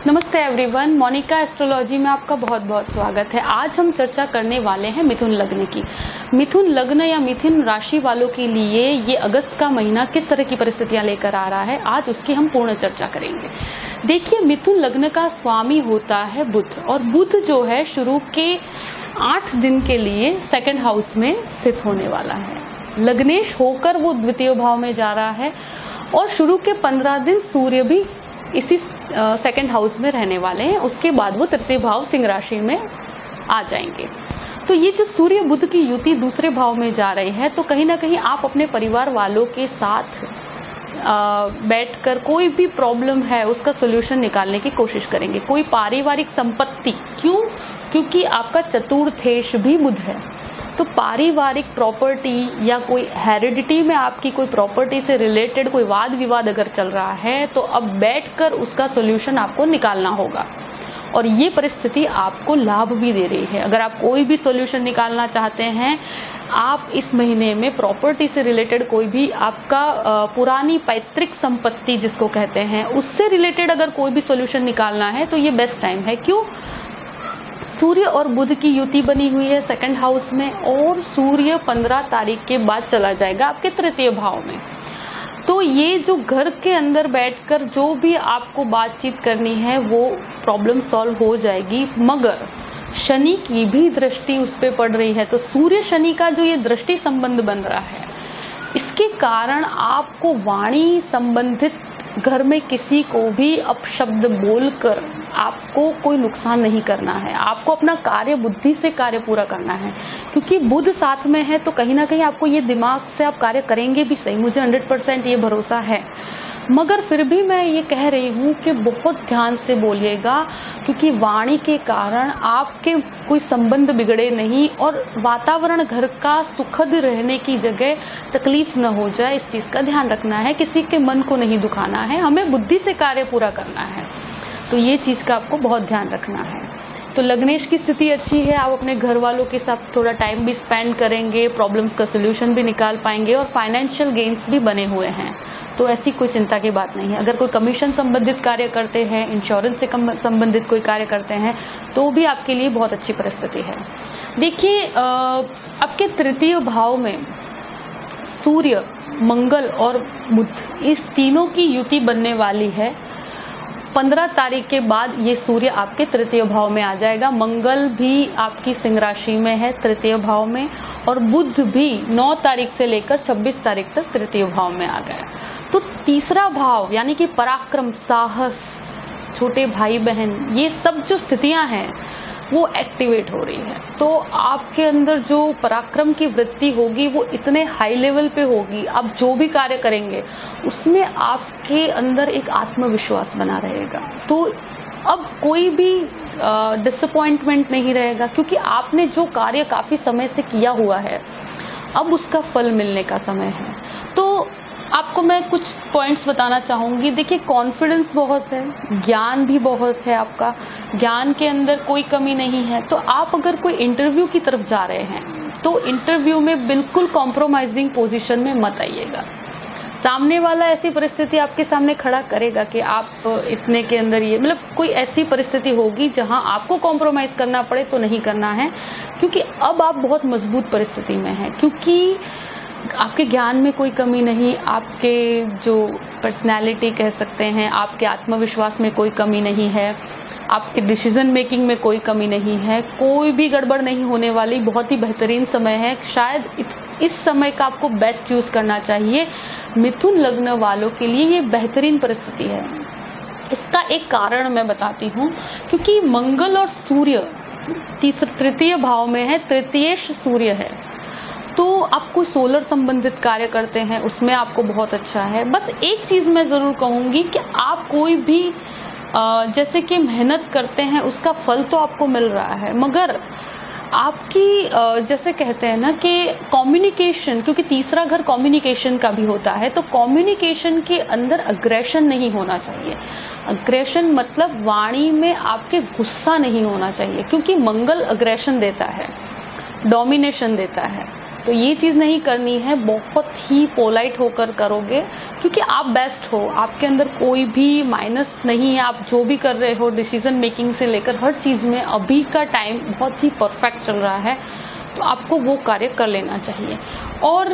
नमस्ते everyone, Monika astrology में आपका बहुत बहुत स्वागत है। आज हम चर्चा करने वाले हैं मिथुन लग्न की। मिथुन लग्न या मिथुन राशि वालों के लिए ये अगस्त का महीना किस तरह की परिस्थितियां लेकर आ रहा है, आज उसकी हम पूर्ण चर्चा करेंगे। देखिए, मिथुन लग्न का स्वामी होता है बुध, और बुध जो है शुरू के 8 दिन के लिए सेकंड हाउस में स्थित होने वाला है। लग्नेश होकर वो द्वितीय भाव में जा रहा है, और शुरू के 15 दिन सूर्य भी इसी सेकंड हाउस में रहने वाले हैं। उसके बाद वो तृतीय भाव सिंह राशि में आ जाएंगे। तो ये जो सूर्य बुध की युति दूसरे भाव में जा रही है, तो कहीं ना कहीं आप अपने परिवार वालों के साथ बैठकर कोई भी प्रॉब्लम है उसका सोल्यूशन निकालने की कोशिश करेंगे। कोई पारिवारिक संपत्ति, क्योंकि आपका चतुर्थेश भी बुध है, तो पारिवारिक प्रॉपर्टी या कोई हेरिडिटी में आपकी कोई प्रॉपर्टी से रिलेटेड कोई वाद विवाद अगर चल रहा है, तो अब बैठकर उसका सॉल्यूशन आपको निकालना होगा। और ये परिस्थिति आपको लाभ भी दे रही है। अगर आप कोई भी सॉल्यूशन निकालना चाहते हैं, आप इस महीने में प्रॉपर्टी से रिलेटेड कोई भी आपका पुरानी पैतृक संपत्ति जिसको कहते हैं, उससे रिलेटेड अगर कोई भी सॉल्यूशन निकालना है तो ये बेस्ट टाइम है। क्यों? सूर्य और बुध की युति बनी हुई है सेकंड हाउस में, और सूर्य 15 तारीख के बाद चला जाएगा आपके तृतीय भाव में। तो ये जो घर के अंदर बैठकर जो भी आपको बातचीत करनी है वो प्रॉब्लम सॉल्व हो जाएगी। मगर शनि की भी दृष्टि उस पे पड़ रही है, तो सूर्य शनि का जो ये दृष्टि संबंध बन रहा है, इसके कारण आपको वाणी संबंधित घर में किसी को भी अपशब्द बोलकर आपको कोई नुकसान नहीं करना है। आपको अपना कार्य बुद्धि से कार्य पूरा करना है, क्योंकि बुध साथ में है, तो कहीं ना कहीं आपको ये दिमाग से आप कार्य करेंगे भी सही, मुझे 100% ये भरोसा है। मगर फिर भी मैं ये कह रही हूँ कि बहुत ध्यान से बोलिएगा, क्योंकि वाणी के कारण आपके कोई संबंध बिगड़े नहीं, और वातावरण घर का सुखद रहने की जगह तकलीफ न हो जाए, इस चीज़ का ध्यान रखना है। किसी के मन को नहीं दुखाना है, हमें बुद्धि से कार्य पूरा करना है, तो ये चीज़ का आपको बहुत ध्यान रखना है। तो लग्नेश की स्थिति अच्छी है, आप अपने घर वालों के साथ थोड़ा टाइम भी स्पेंड करेंगे, प्रॉब्लम्स का सोल्यूशन भी निकाल पाएंगे, और फाइनेंशियल गेन्स भी बने हुए हैं, तो ऐसी कोई चिंता की बात नहीं है। अगर कोई कमीशन संबंधित कार्य करते हैं, इंश्योरेंस से संबंधित कोई कार्य करते हैं, तो भी आपके लिए बहुत अच्छी परिस्थिति है। देखिए, आपके तृतीय भाव में सूर्य, मंगल और बुध, इस तीनों की युति बनने वाली है। 15 तारीख के बाद ये सूर्य आपके तृतीय भाव में आ जाएगा। मंगल भी आपकी सिंह राशि में है तृतीय भाव में, और बुध भी 9 तारीख से लेकर 26 तारीख तक तृतीय भाव में आ गया। तो तीसरा भाव यानी कि पराक्रम, साहस, छोटे भाई बहन, ये सब जो स्थितियां हैं वो एक्टिवेट हो रही है। तो आपके अंदर जो पराक्रम की वृत्ति होगी वो इतने हाई लेवल पे होगी, आप जो भी कार्य करेंगे उसमें आपके अंदर एक आत्मविश्वास बना रहेगा। तो अब कोई भी डिसअपॉइंटमेंट नहीं रहेगा, क्योंकि आपने जो कार्य काफी समय से किया हुआ है, अब उसका फल मिलने का समय है। तो आपको मैं कुछ पॉइंट्स बताना चाहूंगी। देखिए, कॉन्फिडेंस बहुत है, ज्ञान भी बहुत है, आपका ज्ञान के अंदर कोई कमी नहीं है। तो आप अगर कोई इंटरव्यू की तरफ जा रहे हैं, तो इंटरव्यू में बिल्कुल कॉम्प्रोमाइजिंग पोजीशन में मत आइएगा। सामने वाला ऐसी परिस्थिति आपके सामने खड़ा करेगा कि आप इतने के अंदर ये, मतलब कोई ऐसी परिस्थिति होगी जहां आपको कॉम्प्रोमाइज करना पड़े, तो नहीं करना है, क्योंकि अब आप बहुत मजबूत परिस्थिति में हैं। क्योंकि आपके ज्ञान में कोई कमी नहीं, आपके जो पर्सनैलिटी कह सकते हैं, आपके आत्मविश्वास में कोई कमी नहीं है, आपके डिसीजन मेकिंग में कोई कमी नहीं है, कोई भी गड़बड़ नहीं होने वाली। बहुत ही बेहतरीन समय है, शायद इस समय का आपको बेस्ट यूज करना चाहिए। मिथुन लग्न वालों के लिए ये बेहतरीन परिस्थिति है। इसका एक कारण मैं बताती हूँ, क्योंकि मंगल और सूर्य तृतीय भाव में है, तृतीयेश सूर्य है, तो आप कोई सोलर संबंधित कार्य करते हैं उसमें आपको बहुत अच्छा है। बस एक चीज मैं जरूर कहूंगी कि आप कोई भी जैसे कि मेहनत करते हैं उसका फल तो आपको मिल रहा है, मगर आपकी जैसे कहते हैं ना कि कम्युनिकेशन, क्योंकि तीसरा घर कम्युनिकेशन का भी होता है, तो कम्युनिकेशन के अंदर अग्रेशन नहीं होना चाहिए। अग्रेशन मतलब वाणी में आपके गुस्सा नहीं होना चाहिए, क्योंकि मंगल अग्रेशन देता है, डोमिनेशन देता है। तो ये चीज़ नहीं करनी है, बहुत ही पोलाइट होकर करोगे क्योंकि आप बेस्ट हो, आपके अंदर कोई भी माइनस नहीं है। आप जो भी कर रहे हो डिसीजन मेकिंग से लेकर हर चीज़ में अभी का टाइम बहुत ही परफेक्ट चल रहा है, तो आपको वो कार्य कर लेना चाहिए। और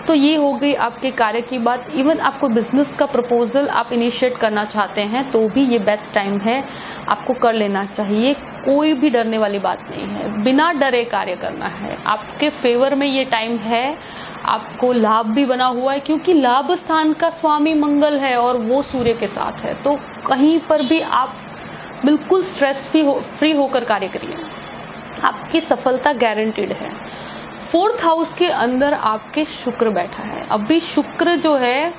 तो ये हो गई आपके कार्य की बात। इवन आपको बिजनेस का प्रपोजल आप इनिशिएट करना चाहते हैं तो भी ये बेस्ट टाइम है, आपको कर लेना चाहिए। कोई भी डरने वाली बात नहीं है, बिना डरे कार्य करना है। आपके फेवर में ये टाइम है, आपको लाभ भी बना हुआ है क्योंकि लाभ स्थान का स्वामी मंगल है और वो सूर्य के साथ है, तो कहीं पर भी आप बिल्कुल स्ट्रेस फ्री होकर कार्य करिए, आपकी सफलता गारंटीड है। 4th हाउस के अंदर आपके शुक्र बैठा है। अभी शुक्र जो है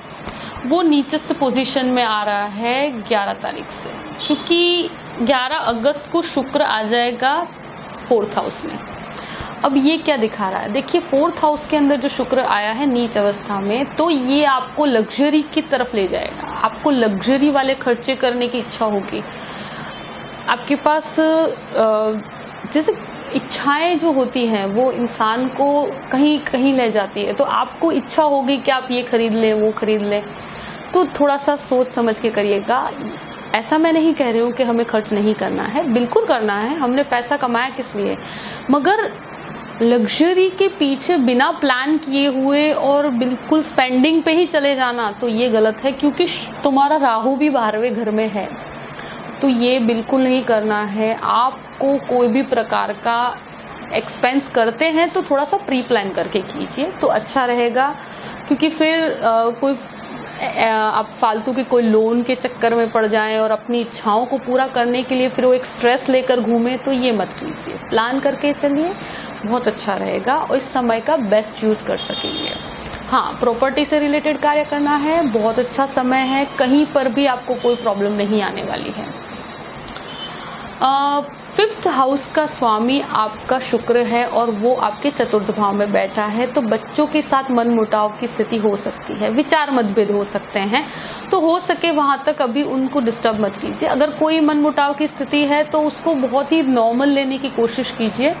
वो नीचस्थ पोजीशन में आ रहा है 11 तारीख से, क्योंकि 11 अगस्त को शुक्र आ जाएगा 4th हाउस में। अब ये क्या दिखा रहा है, देखिए 4th हाउस के अंदर जो शुक्र आया है नीच अवस्था में, तो ये आपको लग्जरी की तरफ ले जाएगा। आपको लग्जरी वाले खर्चे करने की इच्छा होगी, आपके पास जैसे इच्छाएं जो होती हैं वो इंसान को कहीं कहीं ले जाती है, तो आपको इच्छा होगी कि आप ये खरीद लें वो खरीद लें, तो थोड़ा सा सोच समझ के करिएगा। ऐसा मैं नहीं कह रही हूँ कि हमें खर्च नहीं करना है, बिल्कुल करना है, हमने पैसा कमाया किस लिए, मगर लग्जरी के पीछे बिना प्लान किए हुए और बिल्कुल स्पेंडिंग पे ही चले जाना तो ये गलत है, क्योंकि तुम्हारा राहु भी 12वें घर में है, तो ये बिल्कुल नहीं करना है। आपको कोई भी प्रकार का एक्सपेंस करते हैं तो थोड़ा सा प्री प्लान करके कीजिए तो अच्छा रहेगा, क्योंकि फिर आप फालतू के कोई लोन के चक्कर में पड़ जाएं और अपनी इच्छाओं को पूरा करने के लिए फिर वो एक स्ट्रेस लेकर घूमे, तो ये मत कीजिए। प्लान करके चलिए, बहुत अच्छा रहेगा और इस समय का बेस्ट यूज कर सकेंगे। हाँ, प्रॉपर्टी से रिलेटेड कार्य करना है, बहुत अच्छा समय है, कहीं पर भी आपको कोई प्रॉब्लम नहीं आने वाली है। 5th हाउस का स्वामी आपका शुक्र है और वो आपके 4th भाव में बैठा है, तो बच्चों के साथ मन मुटाव की स्थिति हो सकती है, विचार मतभेद हो सकते हैं, तो हो सके वहां तक अभी उनको डिस्टर्ब मत कीजिए। अगर कोई मन मुटाव की स्थिति है तो उसको बहुत ही नॉर्मल लेने की कोशिश कीजिए।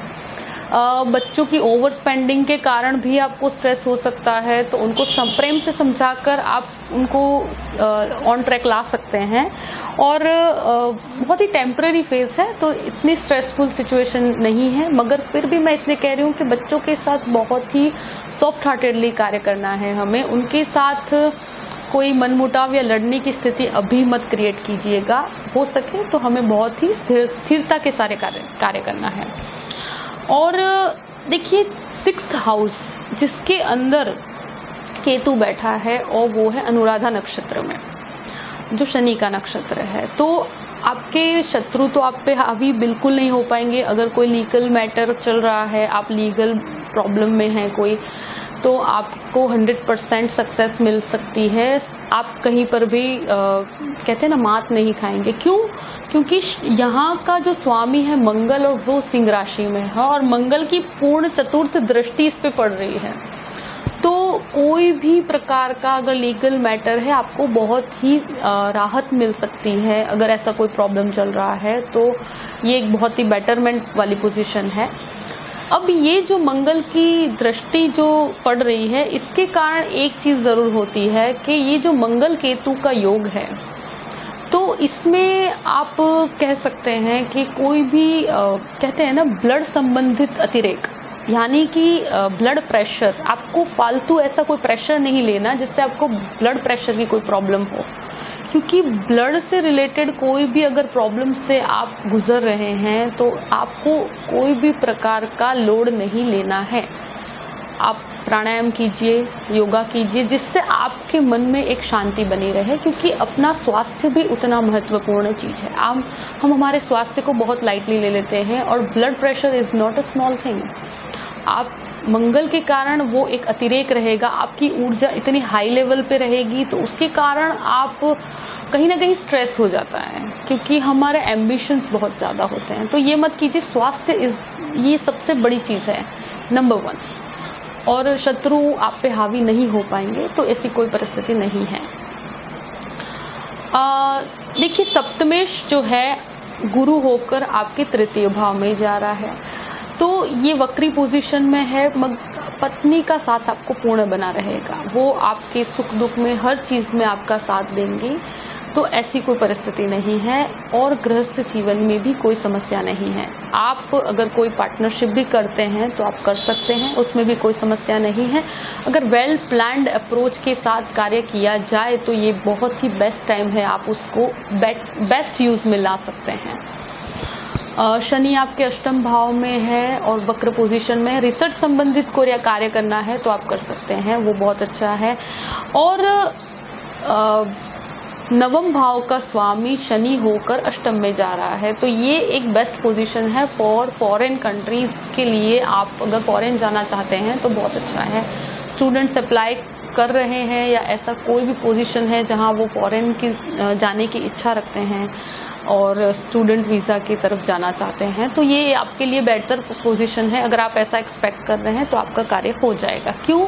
बच्चों की ओवर स्पेंडिंग के कारण भी आपको स्ट्रेस हो सकता है, तो उनको प्रेम से समझाकर आप उनको ऑन ट्रैक ला सकते हैं। और बहुत ही टेम्पररी फेज है, तो इतनी स्ट्रेसफुल सिचुएशन नहीं है, मगर फिर भी मैं इसलिए कह रही हूँ कि बच्चों के साथ बहुत ही सॉफ्ट हार्टेडली कार्य करना है हमें। उनके साथ कोई मनमुटाव या लड़ने की स्थिति अभी मत क्रिएट कीजिएगा, हो सके तो हमें बहुत ही स्थिरता के सारे कार्य करना है। और देखिए 6th हाउस जिसके अंदर केतु बैठा है और वो है अनुराधा नक्षत्र में, जो शनि का नक्षत्र है, तो आपके शत्रु तो आप पे हावी बिल्कुल नहीं हो पाएंगे। अगर कोई लीगल मैटर चल रहा है, आप लीगल प्रॉब्लम में हैं कोई, तो आपको 100% सक्सेस मिल सकती है। आप कहीं पर भी कहते हैं ना, मात नहीं खाएंगे। क्यों? क्योंकि यहाँ का जो स्वामी है मंगल, और वो सिंह राशि में है और मंगल की पूर्ण 4th दृष्टि इस पे पड़ रही है, तो कोई भी प्रकार का अगर लीगल मैटर है आपको बहुत ही राहत मिल सकती है। अगर ऐसा कोई प्रॉब्लम चल रहा है तो ये एक बहुत ही बेटरमेंट वाली पोजीशन है। अब ये जो मंगल की दृष्टि जो पड़ रही है, इसके कारण एक चीज जरूर होती है कि ये जो मंगल केतु का योग है, तो इसमें आप कह सकते हैं कि कोई भी कहते हैं ना ब्लड संबंधित अतिरेक, यानी कि ब्लड प्रेशर, आपको फालतू ऐसा कोई प्रेशर नहीं लेना जिससे आपको ब्लड प्रेशर की कोई प्रॉब्लम हो, क्योंकि ब्लड से रिलेटेड कोई भी अगर प्रॉब्लम से आप गुजर रहे हैं तो आपको कोई भी प्रकार का लोड नहीं लेना है। आप प्राणायाम कीजिए, योगा कीजिए, जिससे आपके मन में एक शांति बनी रहे, क्योंकि अपना स्वास्थ्य भी उतना महत्वपूर्ण चीज है। हम हमारे स्वास्थ्य को बहुत लाइटली ले लेते हैं और blood pressure is not a small thing. आप मंगल के कारण वो एक अतिरेक रहेगा, आपकी ऊर्जा इतनी हाई लेवल पे रहेगी, तो उसके कारण आप कहीं ना कहीं स्ट्रेस हो जाता है, क्योंकि हमारे एम्बिशंस बहुत ज्यादा होते हैं। तो ये मत कीजिए, स्वास्थ्य ये सबसे बड़ी चीज है, नंबर 1। और शत्रु आप पे हावी नहीं हो पाएंगे, तो ऐसी कोई परिस्थिति नहीं है। देखिए सप्तमेश जो है गुरु होकर आपके 3य भाव में जा रहा है, तो ये वक्री पोजीशन में है, पत्नी का साथ आपको पूर्ण बना रहेगा, वो आपके सुख दुख में हर चीज में आपका साथ देंगी, तो ऐसी कोई परिस्थिति नहीं है। और गृहस्थ जीवन में भी कोई समस्या नहीं है। आप अगर कोई पार्टनरशिप भी करते हैं तो आप कर सकते हैं, उसमें भी कोई समस्या नहीं है। अगर वेल प्लान्ड अप्रोच के साथ कार्य किया जाए तो ये बहुत ही बेस्ट टाइम है, आप उसको बेस्ट यूज में ला सकते हैं। शनि आपके अष्टम भाव में है और वक्र पोजीशन में है। रिसर्च संबंधित कोई कार्य करना है तो आप कर सकते हैं, वो बहुत अच्छा है। और नवम भाव का स्वामी शनि होकर अष्टम में जा रहा है, तो ये एक बेस्ट पोजीशन है फॉर फॉरेन कंट्रीज के लिए। आप अगर फॉरेन जाना चाहते हैं तो बहुत अच्छा है। स्टूडेंट्स अप्लाई कर रहे हैं या ऐसा कोई भी पोजीशन है जहां वो फॉरेन की जाने की इच्छा रखते हैं और स्टूडेंट वीज़ा की तरफ जाना चाहते हैं, तो ये आपके लिए बेहतर पोजीशन है। अगर आप ऐसा एक्सपेक्ट कर रहे हैं तो आपका कार्य हो जाएगा। क्यों?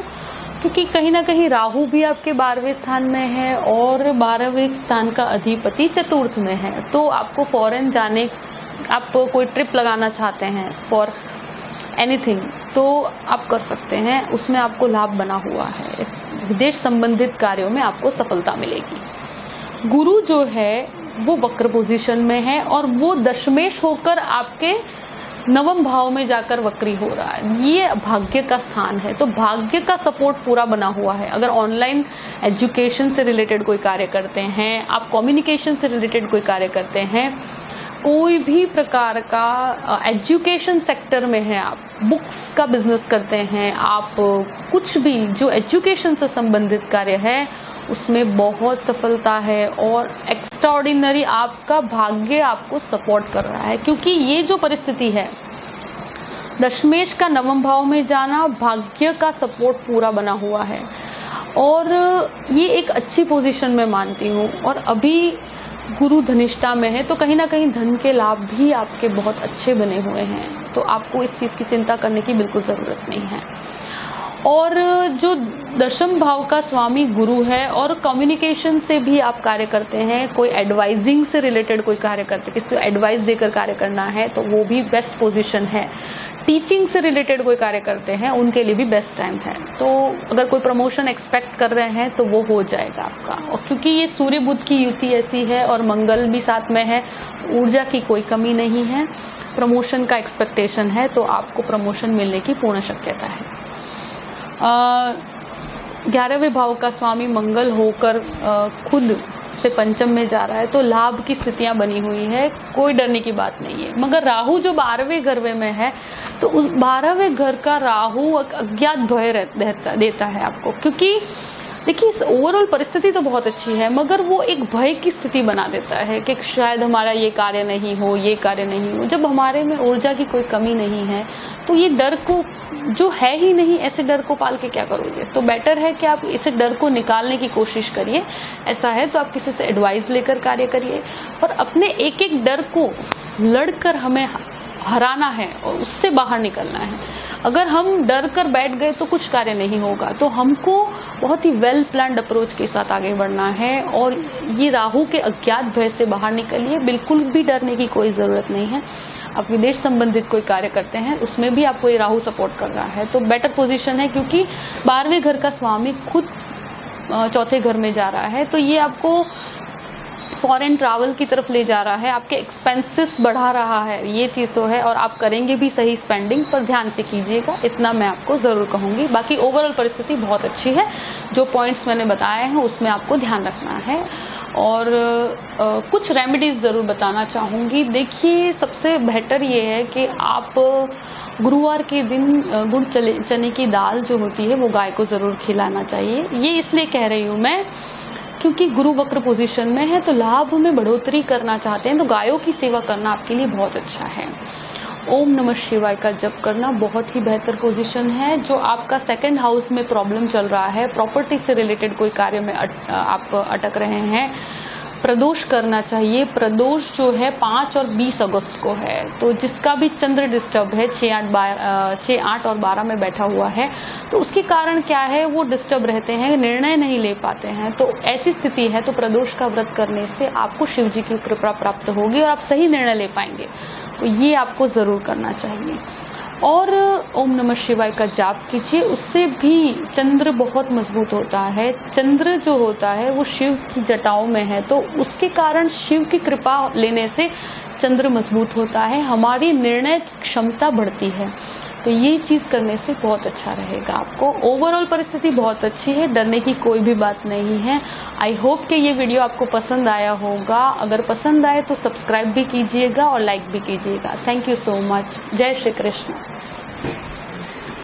क्योंकि कहीं ना कहीं राहु भी आपके 12वें स्थान में है और 12वें स्थान का अधिपति चतुर्थ में है। तो आपको फॉरेन जाने, आप कोई ट्रिप लगाना चाहते हैं फॉर एनीथिंग तो आप कर सकते हैं, उसमें आपको लाभ बना हुआ है। विदेश संबंधित कार्यों में आपको सफलता मिलेगी। गुरु जो है वो वक्र पोजीशन में है और वो दशमेश होकर आपके नवम भाव में जाकर वक्री हो रहा है। ये भाग्य का स्थान है, तो भाग्य का सपोर्ट पूरा बना हुआ है। अगर ऑनलाइन एजुकेशन से रिलेटेड कोई कार्य करते हैं, आप कम्युनिकेशन से रिलेटेड कोई कार्य करते हैं, कोई भी प्रकार का एजुकेशन सेक्टर में है, आप बुक्स का बिजनेस करते हैं, आप कुछ भी जो एजुकेशन से संबंधित कार्य है उसमें बहुत सफलता है और एक्स्ट्राऑर्डिनरी आपका भाग्य आपको सपोर्ट कर रहा है। क्योंकि ये जो परिस्थिति है, दशमेश का नवम भाव में जाना, भाग्य का सपोर्ट पूरा बना हुआ है और ये एक अच्छी पोजीशन में मानती हूँ। और अभी गुरु धनिष्ठा में है तो कहीं ना कहीं धन के लाभ भी आपके बहुत अच्छे बने हुए हैं, तो आपको इस चीज की चिंता करने की बिल्कुल जरूरत नहीं है। और जो दशम भाव का स्वामी गुरु है और कम्युनिकेशन से भी आप कार्य करते हैं, कोई एडवाइजिंग से रिलेटेड कोई कार्य करते हैं, किसी को एडवाइस देकर कार्य करना है तो वो भी बेस्ट पोजीशन है। टीचिंग से रिलेटेड कोई कार्य करते हैं उनके लिए भी बेस्ट टाइम है। तो अगर कोई प्रमोशन एक्सपेक्ट कर रहे हैं तो वो हो जाएगा आपका। और क्योंकि ये सूर्य बुध की युति ऐसी है और मंगल भी साथ में है, ऊर्जा की कोई कमी नहीं है, प्रमोशन का एक्सपेक्टेशन है तो आपको प्रमोशन मिलने की पूर्ण शक्यता है। 11वें भाव का स्वामी मंगल होकर खुद से पंचम में जा रहा है, तो लाभ की स्थितियां बनी हुई है, कोई डरने की बात नहीं है। मगर राहु जो 12वें घर में है तो उस 12वें घर का राहु अज्ञात भय देता है आपको। क्योंकि देखिए ओवरऑल परिस्थिति तो बहुत अच्छी है मगर वो एक भय की स्थिति बना देता है कि शायद हमारा ये कार्य नहीं हो, ये कार्य नहीं हो। जब हमारे में ऊर्जा की कोई कमी नहीं है तो ये डर को जो है ही नहीं, ऐसे डर को पाल के क्या करोगे। तो बेटर है कि आप इसे डर को निकालने की कोशिश करिए। ऐसा है तो आप किसी से एडवाइस लेकर कार्य करिए और अपने एक एक डर को लड़कर हमें हराना है और उससे बाहर निकलना है। अगर हम डर कर बैठ गए तो कुछ कार्य नहीं होगा, तो हमको बहुत ही वेल प्लान्ड अप्रोच के साथ आगे बढ़ना है। और ये राहु के अज्ञात भय से बाहर निकलिए, बिल्कुल भी डरने की कोई जरूरत नहीं है। आप विदेश संबंधित कोई कार्य करते हैं उसमें भी आपको ये राहु सपोर्ट कर रहा है तो बेटर पोजीशन है, क्योंकि 12वें घर का स्वामी खुद चौथे घर में जा रहा है। तो ये आपको फॉरेन ट्रैवल की तरफ ले जा रहा है, आपके एक्सपेंसेस बढ़ा रहा है, ये चीज़ तो है। और आप करेंगे भी सही स्पेंडिंग, पर ध्यान से कीजिएगा, इतना मैं आपको ज़रूर कहूँगी। बाकी ओवरऑल परिस्थिति बहुत अच्छी है, जो पॉइंट्स मैंने बताए हैं उसमें आपको ध्यान रखना है। और कुछ रेमेडीज ज़रूर बताना चाहूँगी। देखिए सबसे बेहतर ये है कि आप गुरुवार के दिन गुड़ चने की दाल जो होती है वो गाय को ज़रूर खिलाना चाहिए। ये इसलिए कह रही हूँ मैं क्योंकि गुरु वक्र पोजीशन में है, तो लाभ में बढ़ोतरी करना चाहते हैं तो गायों की सेवा करना आपके लिए बहुत अच्छा है। ओम नमः शिवाय का जप करना बहुत ही बेहतर पोजीशन है। जो आपका सेकंड हाउस में प्रॉब्लम चल रहा है, प्रॉपर्टी से रिलेटेड कोई कार्य में आप अटक रहे हैं, प्रदोष करना चाहिए। प्रदोष जो है 5 और 20 अगस्त को है, तो जिसका भी चंद्र डिस्टर्ब है 6, 8 और 12 में बैठा हुआ है, तो उसके कारण क्या है, वो डिस्टर्ब रहते हैं, निर्णय नहीं ले पाते हैं। तो ऐसी स्थिति है तो प्रदोष का व्रत करने से आपको शिव जी की कृपा प्राप्त होगी और आप सही निर्णय ले पाएंगे, तो ये आपको जरूर करना चाहिए। और ओम नमः शिवाय का जाप कीजिए, उससे भी चंद्र बहुत मजबूत होता है। चंद्र जो होता है वो शिव की जटाओं में है, तो उसके कारण शिव की कृपा लेने से चंद्र मजबूत होता है, हमारी निर्णय की क्षमता बढ़ती है। तो ये चीज़ करने से बहुत अच्छा रहेगा आपको। ओवरऑल परिस्थिति बहुत अच्छी है, डरने की कोई भी बात नहीं है। आई होप कि ये वीडियो आपको पसंद आया होगा। अगर पसंद आए तो सब्सक्राइब भी कीजिएगा और लाइक भी कीजिएगा। Thank you so much. जय श्री कृष्ण।